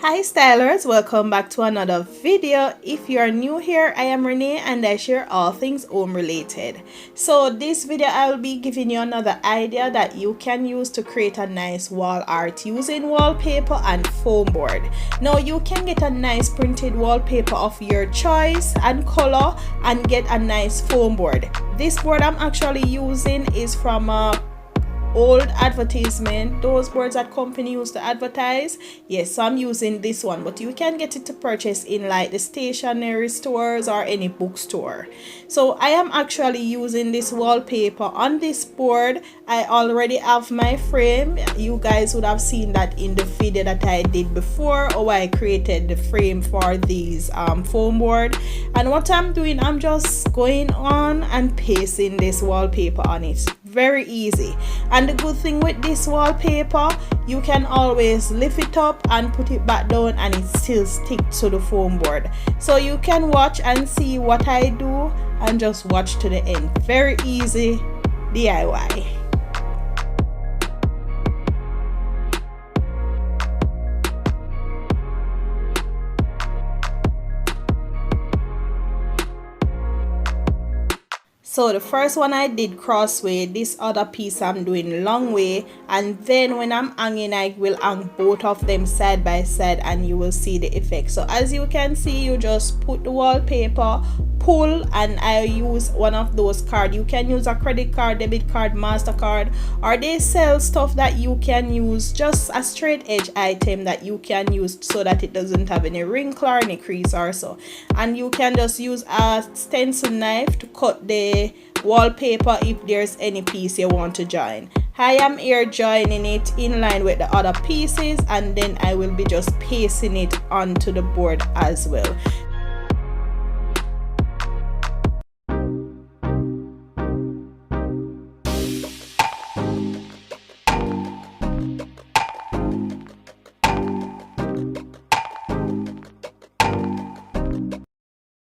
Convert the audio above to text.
Hi stylers, welcome back to another video. If you are new here, I am Renee and I share all things home related. So this video I will be giving you another idea that you can use to create a nice wall art using wallpaper and foam board. Now you can get a nice printed wallpaper of your choice and color and get a nice foam board. This board I'm actually using is from a old advertisement, those boards that company used to advertise. Yes, so I'm using this one, but you can get it to purchase in like the stationery stores or any bookstore. So I am actually using this wallpaper on this board. I already have my frame. You guys would have seen that in the video that I did before, or I created the frame for these foam board. And what I'm doing, I'm just going on and pasting this wallpaper on it. Very easy. And the good thing with this wallpaper, you can always lift it up and put it back down and it still sticks to the foam board. So you can watch and see what I do and just watch to the end. Very easy DIY. So the first one I did crossway, this other piece I'm doing long way, and then when I'm hanging I will hang both of them side by side and you will see the effect. So as you can see, you just put the wallpaper, pull, and I use one of those cards. You can use a credit card, debit card, MasterCard, or they sell stuff that you can use, just a straight edge item that you can use so that it doesn't have any wrinkle or any crease or so. And you can just use a stencil knife to cut the wallpaper if there's any piece you want to join. I am here joining it in line with the other pieces, and then I will be just pasting it onto the board as well.